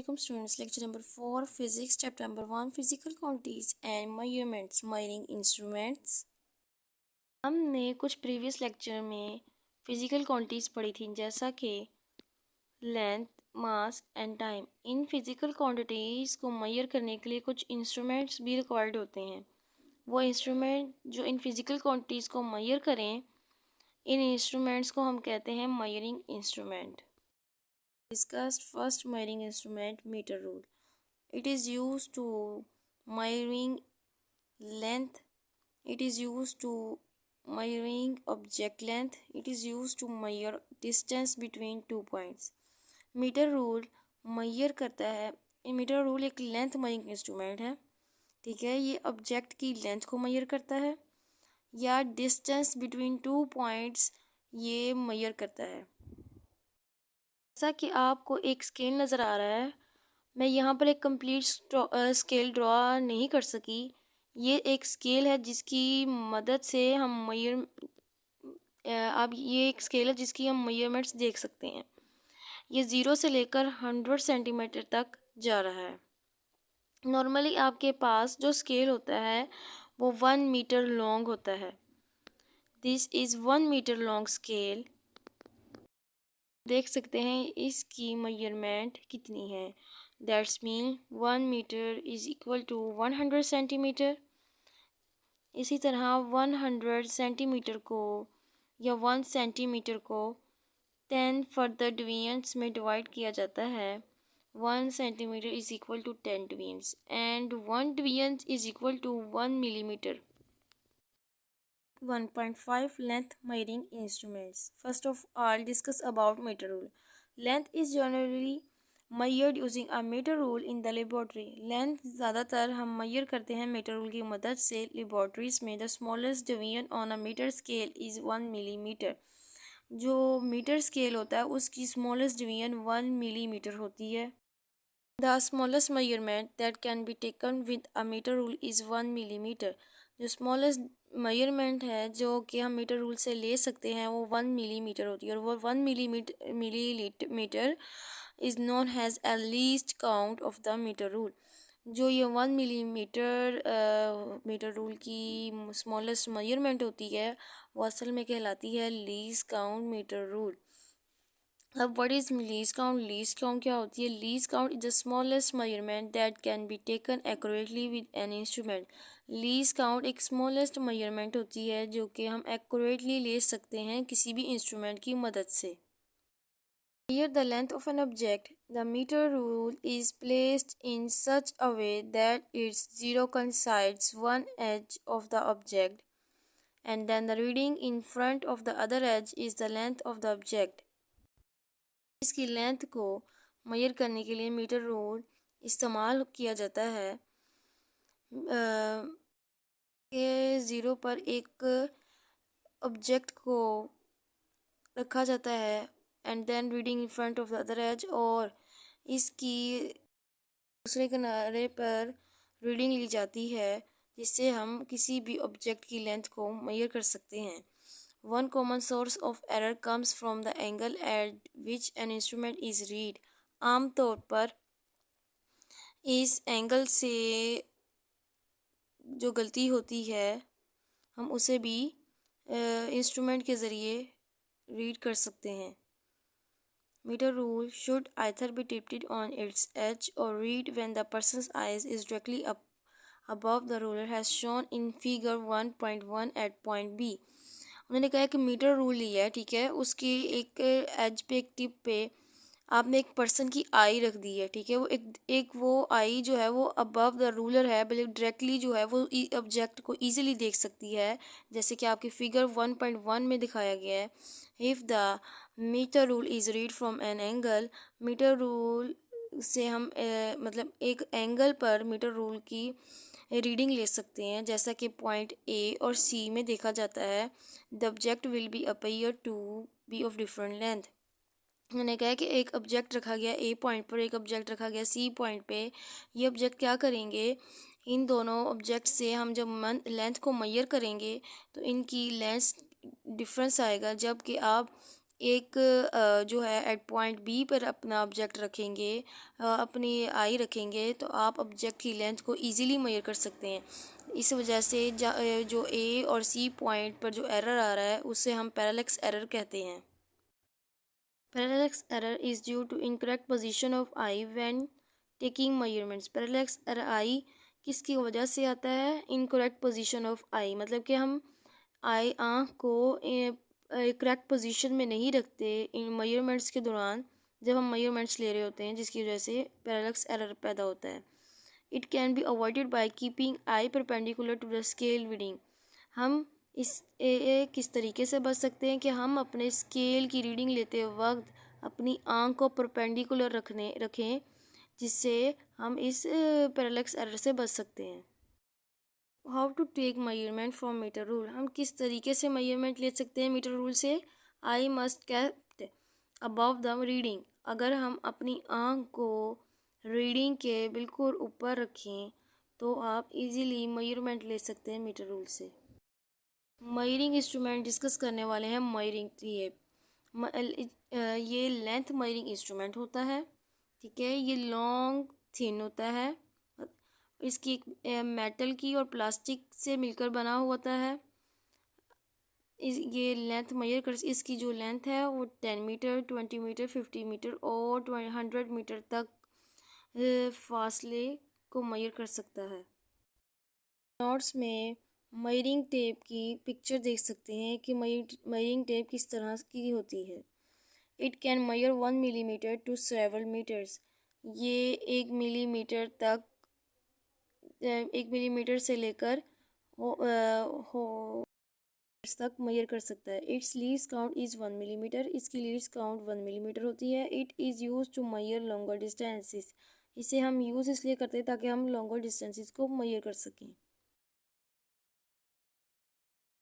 Assalamualaikum students. Lecture number 4 Physics, chapter number 1 Physical Quantities and Measurements, Measuring Instruments. हमने कुछ previous lecture में physical quantities पढ़ी थी, जैसा कि length, mass and time. In physical quantities को मेजर करने के लिए कुछ इंस्ट्रूमेंट्स भी रिक्वायर्ड होते हैं। वो इंस्ट्रूमेंट जो इन फिजिकल क्वांटिटीज को मेजर करें, इन इंस्ट्रूमेंट्स को हम कहते हैं measuring instrument. Discussed first measuring instrument, meter rule. It is used to measuring length. It is used to measuring object length. It is used to measure distance between 2 points. Metre rule measure करता है। Metre rule एक length measuring instrument है, ठीक है। ये object की length को major करता है या डिस्टेंस बिटवीन 2 पॉइंट्स ये मेजर करता है। जैसा कि आपको एक स्केल नज़र आ रहा है, मैं यहाँ पर एक कंप्लीट स्केल ड्रॉ नहीं कर सकी। ये एक स्केल है जिसकी मदद से हम ये एक स्केल है जिसकी हम मेजरमेंट्स देख सकते हैं। ये 0 से लेकर 100 सेंटीमीटर तक जा रहा है। नॉर्मली आपके पास जो स्केल होता है वो 1 मीटर लॉन्ग होता है। This is 1 metre long scale. देख सकते हैं इसकी मेजरमेंट कितनी है। That's mean 1 metre is equal to 100 centimetre. इसी तरह 100 सेंटीमीटर को या 1 सेंटीमीटर को 10 फर्दर डिवीजन्स में डिवाइड किया जाता है। 1 centimetre is equal to 10 divisions and 1 division is equal to 1 millimetre. 1.5 Length measuring instruments. First of all, discuss about meter rule. Length is generally measured using a meter rule in the laboratory. Length ज़्यादातर हम measure करते हैं meter rule की मदद से laboratories में। The smallest division on a meter scale is 1 millimeter. जो meter scale होता है उसकी smallest division 1 millimeter होती है। The smallest measurement that can be taken with a meter rule is 1 millimeter. जो स्मॉलेस्ट मेजरमेंट है जो कि हम मीटर रूल से ले सकते हैं वो 1 मिलीमीटर होती है, और वो 1 millimetre is known has a least count of the metre rule. जो ये 1 मिलीमीटर मीटर रूल की स्मॉलेस्ट मेजरमेंट होती है वो असल में कहलाती है लीस्ट काउंट मीटर रूल। अब what is least count? Least count क्या होती है? Least count is the smallest measurement that can be taken accurately with an instrument. Least count एक स्मॉलेस्ट मेजरमेंट होती है जो कि हम एक्यूरेटली ले सकते हैं किसी भी इंस्ट्रूमेंट की मदद से। Measure the length of an object. The meter rule is placed in such a way that its zero coincides one edge of the object, and then the reading in front of the other edge is the length of the object. इसकी length को major करने के लिए metre rule इस्तेमाल किया जाता है। के ज़ीरो पर एक ऑब्जेक्ट को रखा जाता है and then reading in front of the other edge, और इसकी दूसरे किनारे पर रीडिंग ली जाती है जिससे हम किसी भी ऑब्जेक्ट की लेंथ को मेजर कर सकते हैं। One common source of error comes from the angle at which an instrument is read. आमतौर पर इस एंगल से जो गलती होती है हम उसे भी इंस्ट्रूमेंट के ज़रिए रीड कर सकते हैं। Meter rule should either be tipped on its edge or read when the person's eyes is directly up above the ruler as shown in figure 1.1 at point B. उन्होंने कहा कि मीटर रूल लिया है, ठीक है, उसकी एक एज पे एक टिप पे आपने एक पर्सन की आई रख दी है, ठीक है। वो एक वो आई जो है वो अबव द रूलर है, बल्कि डायरेक्टली जो है वो ऑब्जेक्ट को इजीली देख सकती है, जैसे कि आपके फिगर 1.1 में दिखाया गया है। If the metre rule is read from an angle, metre rule से हम मतलब एक एंगल पर मीटर रूल की रीडिंग ले सकते हैं, जैसा कि पॉइंट ए और सी में देखा जाता है। The object will be appear to be of different length. मैंने कहा कि एक ऑब्जेक्ट रखा गया ए पॉइंट पर, एक ऑब्जेक्ट रखा गया सी पॉइंट पे। ये ऑब्जेक्ट क्या करेंगे, इन दोनों ऑब्जेक्ट से हम जब लेंथ को मेजर करेंगे तो इनकी लेंथ डिफरेंस आएगा। जबकि आप एक जो है एट पॉइंट बी पर अपना ऑब्जेक्ट रखेंगे, अपनी आई रखेंगे, तो आप ऑब्जेक्ट की लेंथ को इजीली मेजर कर सकते हैं। इस वजह से जो ए और सी पॉइंट पर जो एरर आ रहा है उसे हम पैरेलक्स एरर कहते हैं। Parallax error is due to incorrect position of eye when taking measurements. Parallax error eye किसकी वजह से आता है? इनकरेक्ट पोजीशन ऑफ आई, मतलब कि हम आई आँख को करेक्ट पोजीशन में नहीं रखते इन मेजरमेंट्स के दौरान, जब हम मेजरमेंट्स ले रहे होते हैं, जिसकी वजह से पैरेलक्स एरर पैदा होता है। It can be avoided by keeping eye perpendicular to the scale reading. हम किस तरीके से बच सकते हैं कि हम अपने स्केल की रीडिंग लेते वक्त अपनी आँख को परपेंडिकुलर रखें, जिससे हम इस पैरेलक्स एरर से बच सकते हैं। How to take measurement from metre rule. हम किस तरीके से मेजरमेंट ले सकते हैं मीटर रूल से? I must kept above the reading. अगर हम अपनी आँख को रीडिंग के बिल्कुल ऊपर रखें तो आप इजीली मेजरमेंट ले सकते हैं मीटर रूल से। मेजरिंग इंस्ट्रूमेंट डिस्कस करने वाले हैं मेजरिंग टेप। ये लेंथ मेजरिंग इंस्ट्रूमेंट होता है, ठीक है। ये लॉन्ग थिन होता है, इसकी मेटल की और प्लास्टिक से मिलकर बना होता है। ये लेंथ मेजर कर, इसकी जो लेंथ है वो 10 मीटर, 20 मीटर, 50 मीटर और 100 मीटर तक फासले को मेजर कर सकता है। नोट्स में मेजरिंग टेप की पिक्चर देख सकते हैं कि मेजरिंग टेप किस तरह की होती है। It can measure 1 millimetre to several metres. ये 1 मिलीमीटर से लेकर तक मेजर कर सकता है। Its least count is 1 millimetre. इसकी लीस्ट काउंट 1 मिलीमीटर होती है। It is use to measure longer distances. इसे हम यूज़ इसलिए करते हैं ताकि हम लॉन्गर डिस्टेंसेस को मेजर कर सकें।